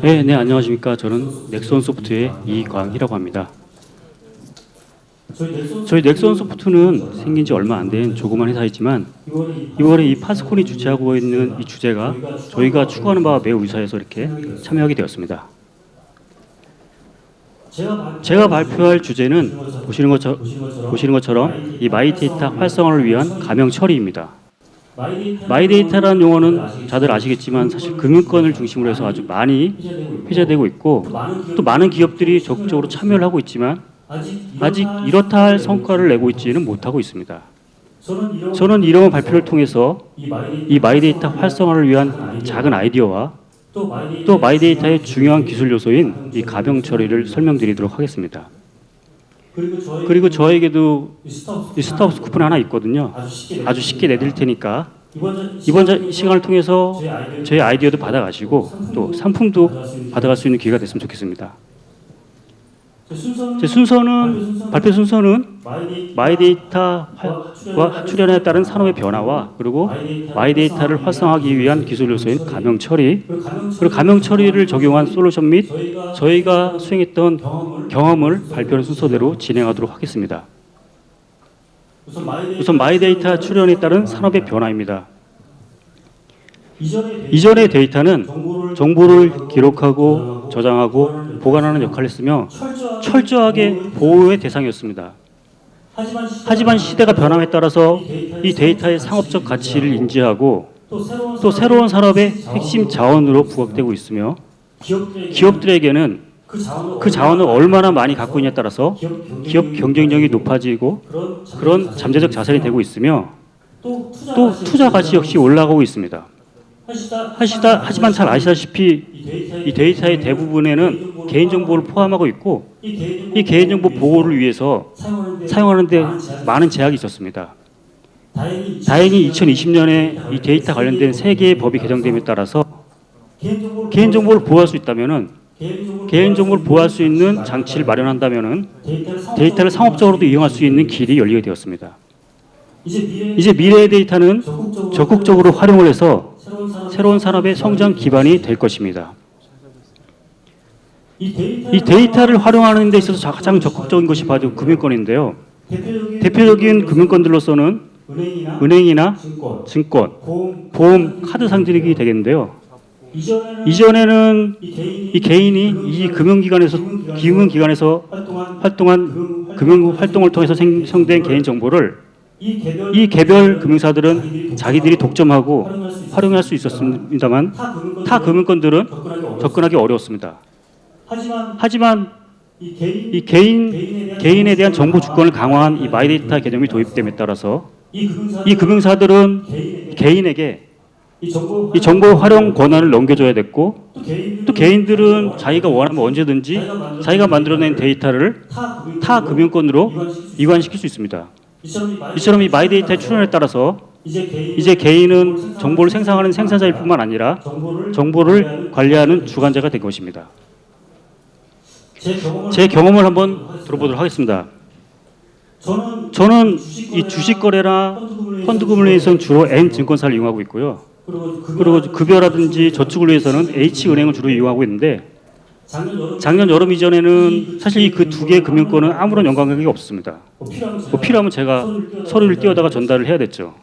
네, 안녕하십니까. 저는 넥슨 소프트의 이광희라고 합니다. 저희 넥슨 소프트는 생긴 지 얼마 안 된 조그만 회사이지만 이번에 이 파스콘이 주최하고 있는 이 주제가 저희가 추구하는 바와 매우 유사해서 이렇게 참여하게 되었습니다. 제가 발표할 주제는 보시는 것처럼 이 마이데이터 활성화를 위한 가명 처리입니다. 마이데이터라는 용어는 다들 아시겠지만 사실 금융권을 중심으로 해서 아주 많이 회자되고 있고 또 많은 기업들이 적극적으로 참여를 하고 있지만 아직 이렇다 할 성과를 내고 있지는 못하고 있습니다. 저는 이런 발표를 통해서 이 마이데이터 활성화를 위한 작은 아이디어와 또 마이데이터의 중요한 기술 요소인 이 가명 처리를 설명드리도록 하겠습니다. 그리고 저에게도 이 스타벅스 쿠폰 하나 있거든요. 아주 쉽게 내드릴 테니까 이번 시간을 통해서 제 아이디어도 받아가시고 또 상품도 받아갈 수 있는 기회가 됐으면 좋겠습니다. 제 순서는 발표 순서는 마이데이터와 출현에 따른 산업의 변화와 그리고 마이데이터를 활성화하기 위한 기술 요소인 가명 처리 그리고 가명 처리를 적용한 솔루션 및 저희가 수행했던 경험을 발표하는 순서대로 진행하도록 하겠습니다. 우선 마이데이터 출현에 따른 산업의 변화입니다. 이전의 데이터는 정보를 기록하고 저장하고 보관하는 역할을 했으며 철저하게 보호의 대상이었습니다. 하지만 시대가 변함에 따라서 이 데이터의 상업적 가치를 인지하고 또 새로운 산업의 핵심 자원으로 부각되고 있으며 기업들에게는 그 자원을 얼마나 많이 갖고 있냐에 따라서 기업 경쟁력이 높아지고 그런 잠재적 자산이 되고 있으며 또 투자 가치 역시 올라가고 있습니다. 하지만 잘 아시다시피 이 데이터의 대부분에는 개인정보를 포함하고 있고 이 개인정보 보호를 위해서 사용하는 데 많은 제약이 있었습니다. 다행히 2020년에 이 데이터 관련된 세계의 법이 개정됨에 따라서 개인정보를 보호할 수 있다면은 개인정보를 보호할 수 있는 장치를 마련한다면은 데이터를 상업적으로도 이용할 수 있는 길이 열리게 되었습니다. 이제 미래의 데이터는 적극적으로 활용을 해서 새로운 산업의 성장 기반이 될 것입니다. 이 데이터를 활용하는 데 있어서 가장 적극적인 것이 바로 금융권인데요. 대표적인 금융권들로서는 은행이나 증권, 보험, 카드 상들이 되겠는데요. 이전에는 이 개인이 이 금융기관에서 활동한 금융 활동을 통해서 생성된 개인 정보를 이 개별 금융사들은 자기들이 독점하고 활용할 수 있었습니다만 타 금융권들은 접근하기 어려웠습니다. 하지만 이 개인에 대한 정보 주권을 강화한 이 마이데이터 개념이 도입됨에 따라서 이 금융사들은 개인에게 이 정보 활용 권한을 넘겨줘야 됐고 또 개인들은 자기가 원하면 언제든지 자기가 만들어낸 데이터를 타 금융권으로 이관시킬 수 있습니다. 이처럼 이 마이데이터의 출현에 따라서 이제 개인은 정보를 생성하는 생산자일 뿐만 아니라 정보를 관리하는 주관자가 된 것입니다. 제 경험을 한번 들어보도록 하겠습니다. 저는 이 주식 거래나 펀드 구매를 위해서는 주로 N증권사를 이용하고 있고요. 그리고 급여라든지 저축을 위해서는 H은행을 주로 이용하고 있는데 작년 여름 이전에는 사실 그 두 개의 금융권은 아무런 연관관계가 없습니다. 필요하면 제가 서류를 띄워다가 전달을 해야 됐죠.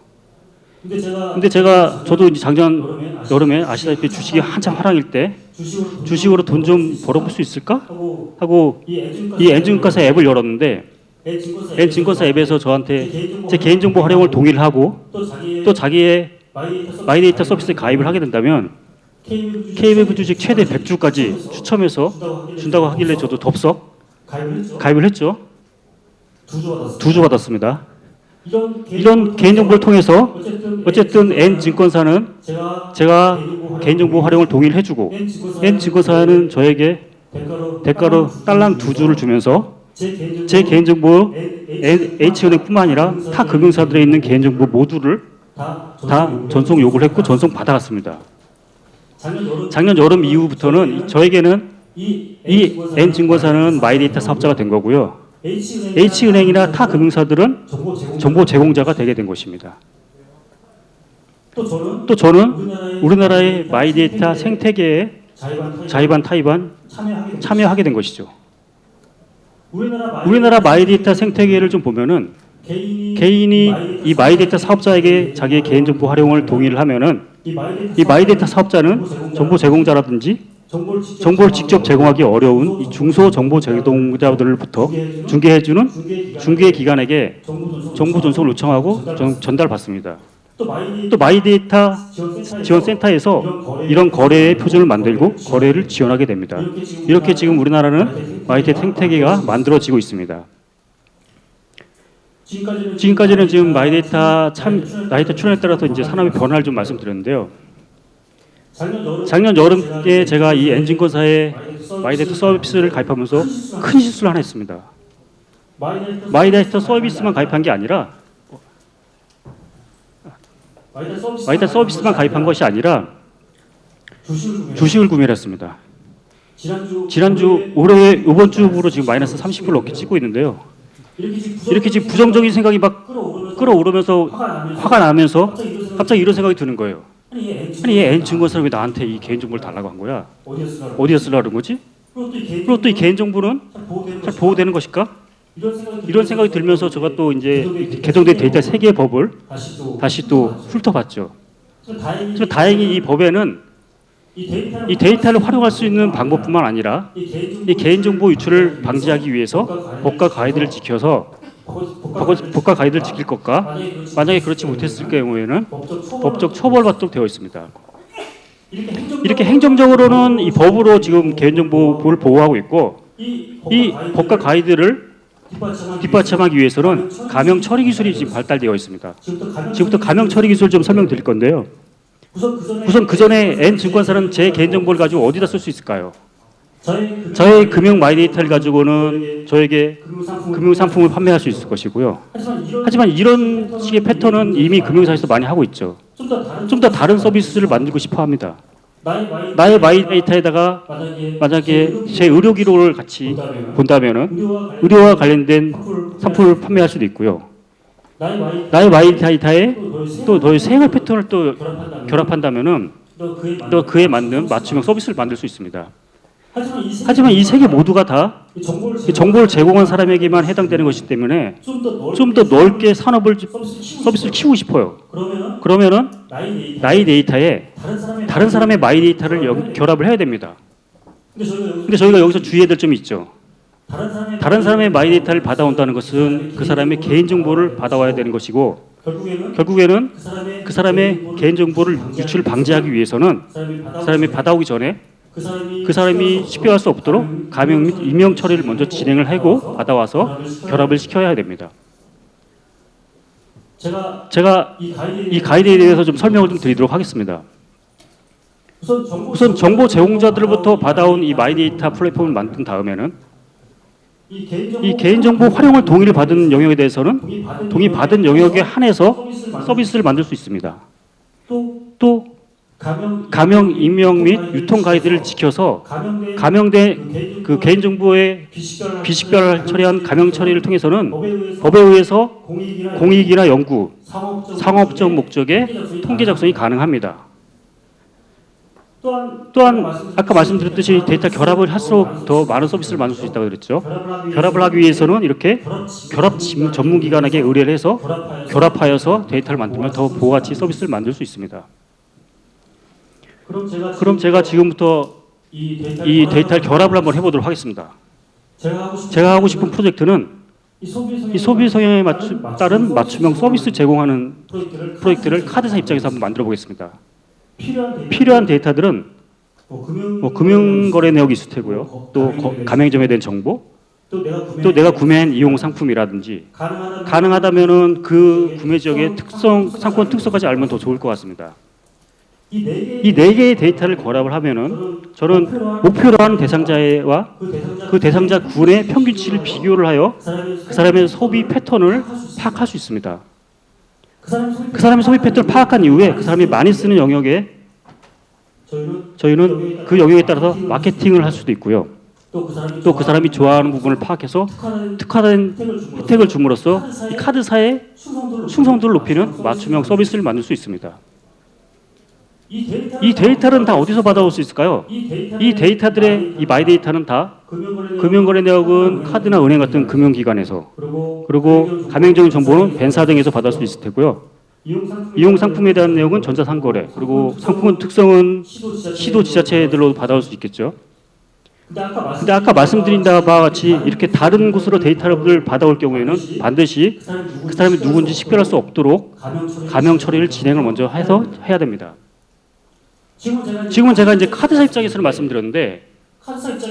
근데 저도 이제 작년 여름에 아시다시피 주식이 한참 하락일 때 주식으로 돈 좀 벌어볼 수 있을까? 하고 이 N증권사 앱을 열었는데 N증권사 앱에서 저한테 제 개인정보 활용을 동의를 하고 또 자기의 마이데이터 서비스에 가입을 하게 된다면 KBF 주식 최대 100주까지 추첨해서 준다고 하길래 저도 덥석 가입을 했죠. 2주 받았습니다. 이런 개인정보를 통해서 어쨌든 N증권사는 제가 개인정보 활용을 동의를 해주고 N증권사는 저에게 대가로 달러 2주를 주면서 제 개인정보 H은행뿐만 아니라 타 금융사들에 있는 개인정보 모두를 다 전송 요구를 했고 전송 받아갔습니다. 작년 여름 이후부터는 저에게는 이 N증권사는 마이데이터 사업자가 된 거고요. H은행이나 타 금융사들은 정보 제공자가 되게 된 것입니다. 또 저는 우리나라의 마이데이터 생태계에 자의반 타의반 참여하게 된 것이죠. 우리나라 마이데이터 생태계를 좀 보면은 개인이 이 마이데이터 사업자에게 자기의 개인정보 활용을 동의를 하면은 이 마이데이터 사업자는 정보 제공자라든지 정보를 직접 제공하기 어려운 이 중소 정보 제공자들로부터 중개해주는 중개 기관에게 정보 전송을 요청하고 전달받습니다. 또 마이데이터 지원센터에서 이런 거래의 표준을 만들고 거래를 지원하게 됩니다. 이렇게 지금 우리나라는 마이데이터 생태계가 만들어지고 있습니다. 지금까지는 지금 마이데이터 출현에 따라서 이제 산업의 변화를 좀 말씀드렸는데요. 작년 여름에 제가 이 엔진권사에 마이데이터 서비스를 가입하면서 큰 실수를 하나 했습니다. 마이데이터 서비스만 가입한 게 아니라 마이데이터 서비스만 가입한 것이 아니라 주식을 구매를 했습니다. 지난주 올해 이번 주로 지금 마이너스 30% 넘게 찍고 있는데요. 이렇게 지금 부정적인 생각이 막 끌어오르면서 화가 나면서 갑자기 이런 생각이 드는 거예요. 아니 얘 N증권사는 왜 나한테 이 개인정보를 달라고 한 거야? 어디에 쓰려는 거지? 그리고 또 이 개인정보는 잘 보호되는 것일까? 이런 생각이 들면서 제가 또 이제 개정된 데이터 세계의 법을 다시 또 훑어봤죠. 그래서 다행히 이 법에는 이 데이터를 활용할 수 있는 방법뿐만 아니라 이 개인정보 유출을 방지하기 위해서 법과 가이드를 지켜서 법과 가이드를 지킬 것과 만약에 그렇지 못했을 경우에는 법적 처벌받도록 되어 있습니다. 이렇게 행정적으로는 이 법으로 지금 개인정보를 보호하고 있고 이 법과 가이드를 뒷받침하기 위해서는 가명 처리 기술이 지금 발달되어 있습니다. 지금부터 가명 처리 기술 좀 설명드릴 건데요. 우선 그 전에 N증권사는 제 개인정보를 가지고 어디다 쓸 수 있을까요? 저의 금융 마이데이터를 가지고는 저에게 금융상품을 판매할 수 있을 것이고요. 하지만 이런 식의 패턴은 이미 금융사에서 많이 하고 있죠. 좀 더 다른 서비스를 만들고 싶어 합니다. 나의 마이데이터에다가 만약에 제 의료 기록을 같이 본다면은 의료와 관련된 상품을 판매할 수도 있고요. 나의 마이데이터에 또 너의 생활 패턴을 또 결합한다면은 또 그에 맞는 맞춤형 서비스를 만들 수 있습니다. 하지만 이 세 개 모두가 다 정보를 제공한 사람에게만 해당되는 것이기 때문에 좀 더 넓게 서비스를 키우고 싶어요. 그러면은 나의 데이터에 다른 사람의 마이 데이터를 결합을 해야 됩니다. 근데 저희가 여기서 주의해야 될 점이 있죠. 다른 사람의 마이 데이터를 받아온다는 것은 그 사람의 개인정보를 받아와야 되는 것이고 결국에는 그 사람의 개인정보를 유출을 방지하기 위해서는 그 사람이 받아오기 전에 그 사람이 식별할 수 없도록 가명 및 임명 처리를 먼저 진행을 하고 받아와서 결합을 시켜야 됩니다. 제가 이 가이드에 대해서 좀 설명을 좀 드리도록 하겠습니다. 우선 정보 제공자들로부터 받아온 이 마이데이터 플랫폼을 만든 다음에는 이 개인정보 활용을 동의를 받은 영역에 대해서는 동의받은 영역에 한해서 서비스를 만들 수 있습니다. 또 가명, 임명 및 유통 가이드를 지켜서 가명된 그 개인정보의 비식별 처리한 가명 처리를 통해서는 법에 의해서 공익이나 연구, 상업적 목적의 통계 작성이 가능합니다. 또한 아까 말씀드렸듯이 데이터 결합을 할수록 더 많은 서비스를 만들 수 있다고 그랬죠. 결합을 하기 위해서는 이렇게 결합 전문기관에게 의뢰를 해서 결합하여서 데이터를 만들면 더 보호가치 서비스를 만들 수 있습니다. 그럼 제가 지금부터 이 데이터를 결합을 한번 해보도록 하겠습니다. 제가 하고 싶은 프로젝트는 이 소비 성향에 따른 맞춤형 서비스 제공하는 프로젝트를 카드사 입장에서 한번 만들어 보겠습니다. 필요한 데이터들은 금융거래 내역이 있을 테고요. 또 가맹점에 대한 정보, 또 내가 구매한 이용 상품이라든지 가능하다면은 그 구매 지역의 상권 특성까지 알면 더 좋을 것 같습니다. 이 네 개의 데이터를 결합을 하면은 저는 목표로 하는 대상자와 그 대상자 군의 평균치를 비교를 하여 그 사람의 소비 패턴을 파악할 수 있습니다. 그 사람의 소비 패턴을 파악한 이후에 그 사람이 많이 쓰는 영역에 저희는 그 영역에 따라서 마케팅을 할 수도 있고요. 또 그 사람이 좋아하는 부분을 파악해서 특화된 혜택을 줌으로써 이 카드사의 충성도를 높이는 맞춤형 서비스를 만들 수 있습니다. 이 데이터는 다 어디서 받아올 수 있을까요? 이 데이터들의 이 마이 데이터는 다 금융거래 내역은 카드나 은행 같은 금융기관에서, 그리고 가맹적인 정보는 벤사 등에서 받을 수 있을 테고요. 이용 상품에 대한 내용은 전자상거래, 그리고 상품 특성은 시도 지자체들로 받아올 수 있겠죠. 근데 아까 말씀드린 바와 같이 이렇게 다른 곳으로 데이터를 받아올 경우에는 반드시 그 사람이 누군지 식별할 수 없도록 가명 처리를 진행을 먼저 해서 해야 됩니다. 지금은 제가 이제 카드사 입장에서는 말씀드렸는데,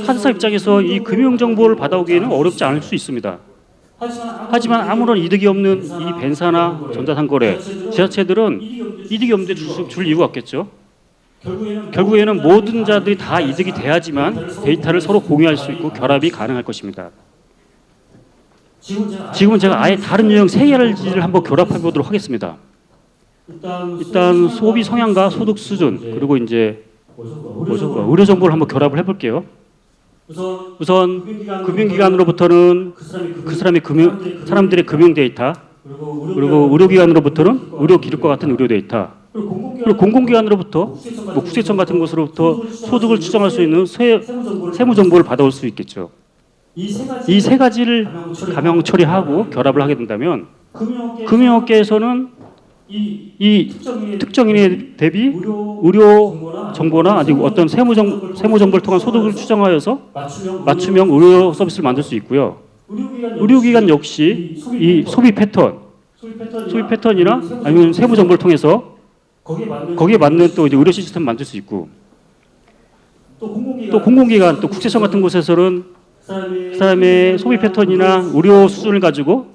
카드사 입장에서 이 금융 정보를 받아오기에는 어렵지 않을 수 있습니다. 하지만 아무런 이득이 없는 이 벤사나 전자상거래 지자체들은 이득이 없는데 줄 이유가 없겠죠. 결국에는 모든 자들이 다 이득이 돼야지만 데이터를 서로 공유할 수 있고 결합이 가능할 것입니다. 지금은 제가 아예 다른 유형 세 가지를 한번 결합해 보도록 하겠습니다. 일단 소비 성향과 소득 수준, 그리고 이제 의료 정보를 한번 결합을 해볼게요. 우선 금융기관으로부터는 그 사람들의 금융 데이터, 그리고 의료기관으로부터는 의료 기록과 같은 의료 데이터, 그리고 공공기관으로부터 뭐 국세청 같은 곳으로부터 소득을 추정할 수 있는 세무 정보를 받아올 수 있겠죠. 이 세 가지를 가명 처리하고 결합을 하게 된다면 금융업계에서는 이 특정인에 대비 의료 정보나 아니면 어떤 세무 정보를 통한 소득을 추정하여서 맞춤형 의료 서비스를 만들 수 있고요. 의료기관 역시 이 소비 패턴이나 아니면 세무 정보를 통해서 거기에 맞는 또 이제 의료 시스템을 만들 수 있고, 또 공공기관, 또 국세청 같은 곳에서는 그 사람의 소비 패턴이나 의료 수준을 가지고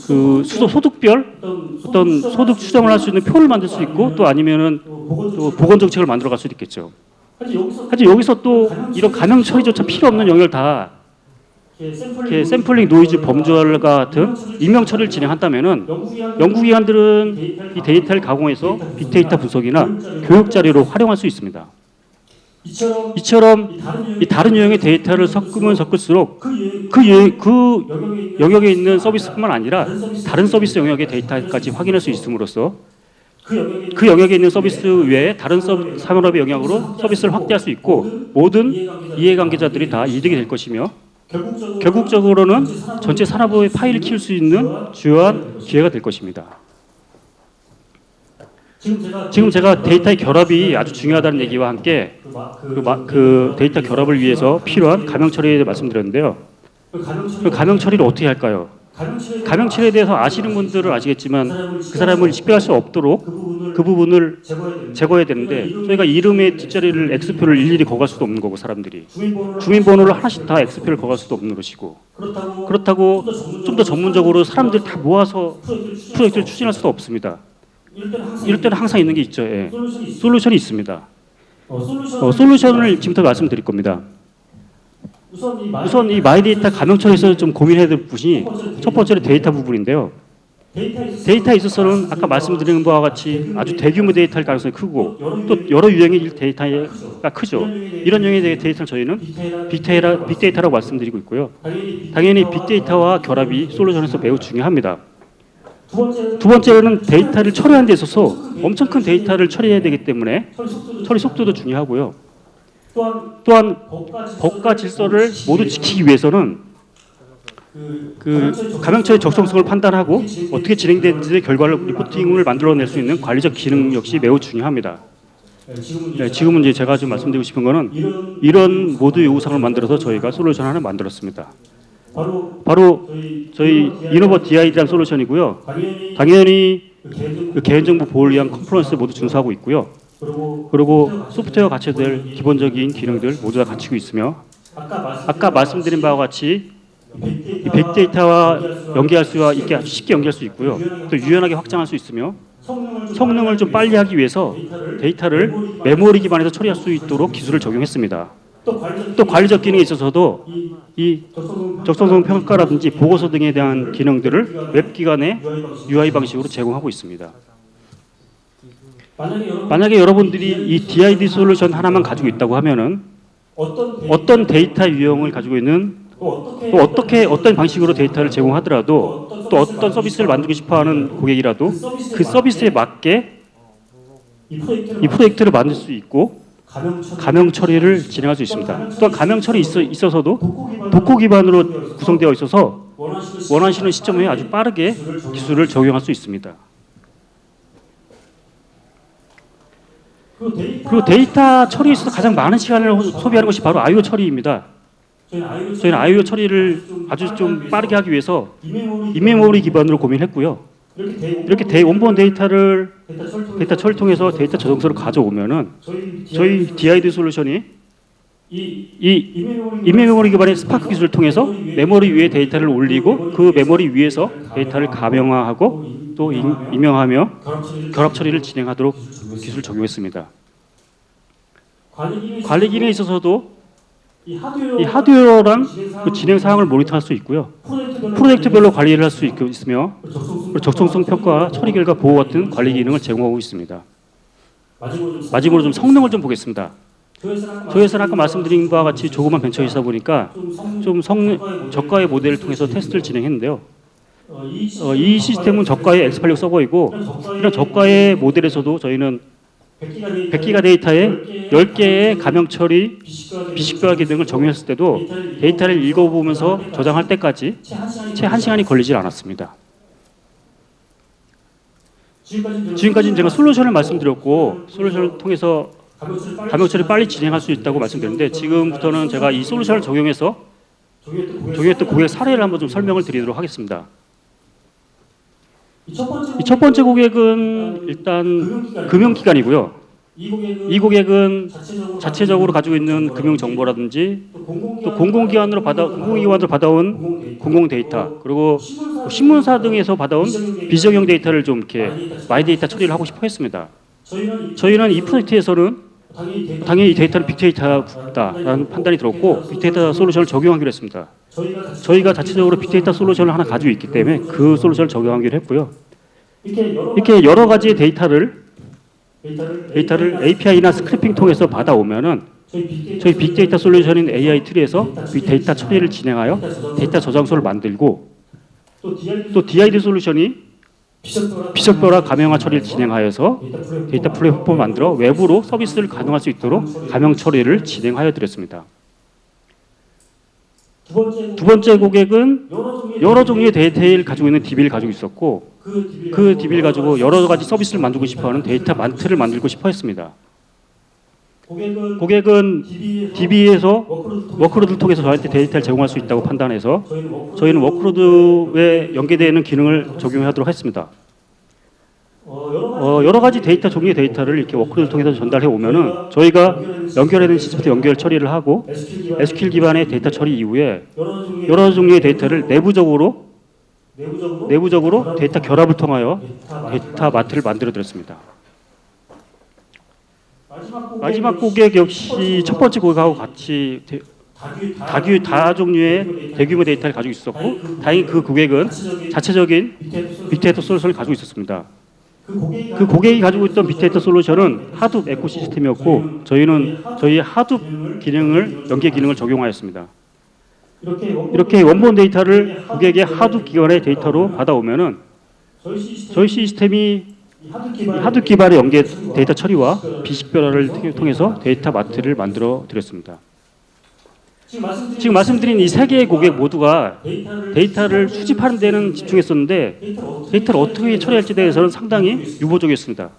그 소득별 어떤 소득 추정을 할 수 있는 표를 만들 수 있고, 또 아니면은 또 보건 정책을 만들어 갈 수도 있겠죠. 하지만 여기서 또 이런 가명 처리조차 필요 없는 영역을 다 이렇게 샘플링 노이즈 범주와 같은 익명 처리를 진행한다면은 연구기관들은 이 데이터를 가공해서 빅데이터 분석이나 교육 자료로 활용할 수 있습니다. 이처럼 이 다른 유형의 데이터를 섞으면 섞을수록 그 영역에 있는 서비스뿐만 아니라 다른 서비스 영역의 데이터까지 확인할 수 있음으로써 그 영역에 있는 서비스 외에 다른 산업의 영역으로 서비스를 확대할 수 있고, 모든 이해관계자들이 다 이득이 될 것이며 결국적으로는 전체 산업의 파일을 키울 수 있는 주요한 기회가 될 것입니다. 지금 제가 데이터의 결합이 아주 중요하다는 얘기와 함께 그 데이터 결합을 위해서 필요한 가명 처리에 대해 말씀드렸는데요. 그 가명 처리를 어떻게 할까요? 가명 처리에 대해서 아시는 분들은 아시겠지만 그 사람을 식별할 수 없도록 그 부분을 제거해야 되는데, 저희가 이름의 뒷자리를 X표를 일일이 거갈 수도 없는 거고, 사람들이 주민번호를 하나씩 다 X표를 거갈 수도 없는 것이고, 그렇다고 좀 더 전문적으로 사람들 다 모아서 프로젝트를 추진할 수도 없습니다. 이럴 때는 항상 있는 게 있죠. 예. 솔루션이 있습니다. 솔루션을 지금부터 말씀드릴 겁니다. 우선 이 마이 데이터 가명 처리에서 좀 고민해야 될 부분이 첫 번째로 데이터 부분인데요. 데이터에 있어서는 아까 말씀드린 바와 같이 아주 대규모 데이터일 가능성이 크고, 또 여러 유형의 데이터가 크죠. 이런 유형의 데이터를 저희는 빅데이터라고 말씀드리고 있고요. 당연히 빅데이터와 결합이 솔루션에서 매우 중요합니다. 두 번째로는 데이터를 처리하는 데 있어서 엄청 큰 데이터를 처리해야 되기 때문에 처리 속도도 중요하고요. 또한 법과 질서를 모두 지키기 위해서는 그 가명처의 적성성을 판단하고 어떻게 진행되는지 결과를 리포팅을 만들어낼 수 있는 관리적 기능 역시 매우 중요합니다. 네, 지금은 이제 제가 좀 말씀드리고 싶은 거는 이런 모두 요구사항을 만들어서 저희가 솔루션 하나 만들었습니다. 바로 저희 이노버 DI라는 솔루션이고요. 당연히 그 개인정보 보호를 위한 컴플라이언스 모두 준수하고 있고요. 그리고 소프트웨어 갖춰야 될 기본적인 기능들 모두 다 갖추고 있으며, 아까 말씀드린 바와 같이 이 빅데이터와 연계할 수가 있게 쉽게 연계할 수 있고요. 또 유연하게 확장할 수 있으며, 성능을 좀 빨리 하기 위해서 데이터를 메모리 기반에서 처리할 수 있도록 기술을 적용했습니다. 또 관리적 기능에 있어서도 이 적성성 평가라든지 보고서 등에 대한 기능들을 웹 기반의 UI 방식으로 제공하고 있습니다. 만약에 여러분들이 이 DID 솔루션 하나만 가지고 있다고 하면은 어떤 데이터 유형을 가지고 있는, 또 어떤 방식으로 데이터를 제공하더라도, 또 어떤 서비스를 만들고 싶어하는 고객이라도 그 서비스에 맞게 이 프로젝트를 만들 수 있고 감형 처리를 진행할 수 있습니다. 또한 감형 처리 있어서도 독고 기반으로 구성되어 있어서 원하시는 시점에 아주 빠르게 기술을 적용할 수 있습니다. 그리고 데이터 처리에 있어서 가장 많은 시간을 소비하는 것이 바로 I/O 처리입니다. 저희는 I/O 처리를 아주 좀 빠르게 하기 위해서 인메모리 기반으로 고민했고요. 이렇게 원본 데이터를 데이터 처리를 통해서 데이터 저장소를 가져오면은 저희 DID 솔루션이 이 인메모리 기반의 스파크 기술을 통해서 메모리 위에 데이터를 올리고 그 메모리 위에서 데이터를 가명화하고 또 임명하며 결합 처리를 진행하도록 기술을 적용했습니다. 관리 기능에 있어서도 이 하드웨어랑 그 진행 사항을 모니터할 수 있고요. 프로젝트별로 관리를 할 수 있으며 적정성 평가, 처리 결과 보호 같은 관리 기능을 제공하고 있습니다. 마지막으로 좀 성능을 좀 보겠습니다. 저에서는 아까 말씀드린 바와 같이 조그만 벤처에 있다 보니까 좀 저가의 모델을 통해서 테스트를 진행했는데요. 이 시스템은 저가의 X86 서버이고 이런 저가의 모델에서도 저희는 100기가 데이터에 10개의 감형 처리, 비식별 기능을 적용했을 때도 데이터를 읽어보면서 저장할 때까지 채 1시간이 걸리질 않았습니다. 지금까지는 제가 솔루션을 말씀드렸고 솔루션을 통해서 감형 처리 빨리 진행할 수 있다고 말씀드렸는데 지금부터는 제가 이 솔루션을 적용해서 적용했던 고객 사례를 한번 좀 설명을 드리도록 하겠습니다. 이 첫 번째 고객은 일단 금융기관이고요. 이 고객은 자체적으로 가지고 있는 금융 정보라든지 또 공공기관으로 받아온 공공 데이터 그리고 신문사 등에서 받아온 비정형 데이터를 좀 이렇게 마이 데이터 처리를 하고 싶어 했습니다. 저희는 이 프로젝트에서는 당연히 이 데이터는 빅데이터다라는 판단이 들었고 빅데이터 솔루션을 적용하기로 했습니다. 저희가 자체적으로 빅데이터 솔루션을 하나 가지고 있기 때문에 그 솔루션을 적용하기로 했고요. 이렇게 여러 가지의 데이터를 API나 스크래핑 통해서 받아오면은 저희 빅데이터 솔루션인 AI 트리에서 빅데이터 처리를 진행하여 데이터 저장소를 만들고 또 DID 솔루션이 비석별화 가명화 처리를 진행하여서 데이터 플랫폼을 만들어 외부로 서비스를 가능할 수 있도록 가명 처리를 진행하여 드렸습니다. 두 번째 고객은 여러 종류의 데이터를 가지고 있는 DB를 가지고 있었고 그 DB를 가지고 여러 가지 서비스를 만들고 싶어하는 데이터 만트를 만들고 싶어 했습니다. 고객은 DB에서 워크로드를 통해서 저한테 데이터를 제공할 수 있다고 판단해서 저희는 워크로드에 연계되어 있는 기능을 적용하도록 했습니다. 여러 가지 데이터 종류의 데이터를 이렇게 워크로드를 통해서 전달해 오면은 저희가 연결해야 되는 시스템부터 연결 처리를 하고 SQL 기반의 데이터 처리 이후에 여러 종류의 데이터를 내부적으로 데이터 결합을 통하여 데이터 마트를 만들어 드렸습니다. 마지막 고객 역시 첫 번째 고객하고 같이 다 종류의 대규모 데이터를 가지고 있었고 다행히 그 고객은 자체적인 빅데이터 솔루션을 가지고 있었습니다. 그 고객이 가지고 있던 빅데이터 솔루션은 하둡 에코시스템이었고 저희는 저희 하둡 기능을 연계 기능을 적용하였습니다. 이렇게 원본 데이터를 고객의 하둡 기반의 데이터로 받아오면은 저희 시스템이 하둡 기반의 연계 데이터 처리와 비식별화를 통해서 데이터 마트를 만들어 드렸습니다. 지금 말씀드린 이 세 개의 고객 모두가 데이터를 수집하는 데는 집중했었는데 데이터를 어떻게 처리할지에 대해서는 상당히 유보적이었습니다.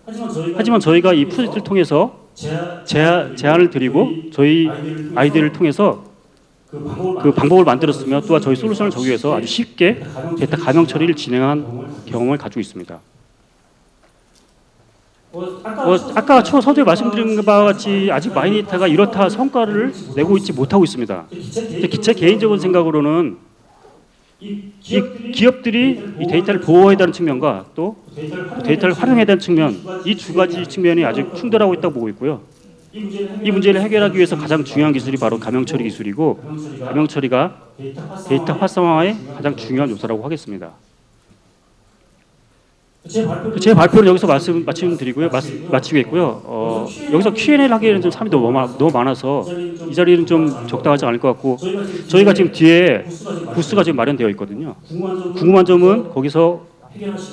하지만 저희가 이 프로젝트를 통해서 제안을 드리고 저희 아이디어를 통해서 그 방법을 만들었으며 또한 저희 솔루션을 적용해서 아주 쉽게 데이터 가명 처리를 진행한 경험을 가지고 있습니다. 아까 서두에 말씀드린 바와 같이 아직 마이데이터가 이렇다 성과를 내고 있지 못하고 있습니다. 제 개인적인 생각으로는 이 기업들이 이 데이터를 보호해야 하는 측면과 또 데이터를 활용해야 하는 측면 이 두 가지 측면이 아직 충돌하고 있다고 보고 있고요. 이 문제를 해결하기 위해서 가장 중요한 기술이 바로 가명 처리 기술이고 가명 처리가 데이터 활성화의 가장 중요한 요소라고 하겠습니다. 제 발표는 여기서 마치고요. 여기서 Q&A를 하기에는 좀 사람이 너무 많아서 이 자리는 좀 적당하지 않을 것 같고 저희가 지금 뒤에 부스가 지금 마련되어 있거든요. 궁금한 점은 거기서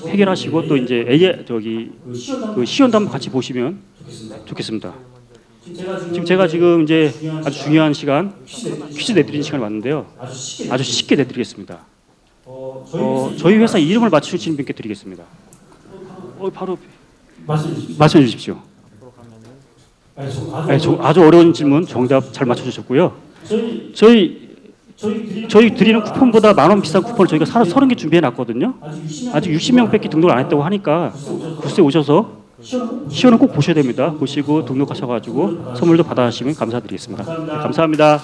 해결하시고 또 이제 그 시연도 한번 같이 보시면 좋겠습니다. 지금 제가 이제 아주 중요한 시간 퀴즈 내드리는 시간이 왔는데요. 아주 쉽게 내드리겠습니다. 저희 회사 이름을 맞추시는 분께 드리겠습니다. 바로 말씀해 주십시오. 아주 어려운 질문 정답 잘 맞춰주셨고요. 저희 드리는 쿠폰보다 10,000원 비싼 쿠폰을 저희가 30개 준비해 놨거든요. 아직 60명밖에 등록을 안 했다고 하니까 부스에 오셔서 시연은 꼭 보셔야 됩니다. 보시고 등록하셔가지고 선물도 받아가시면 감사드리겠습니다. 네, 감사합니다.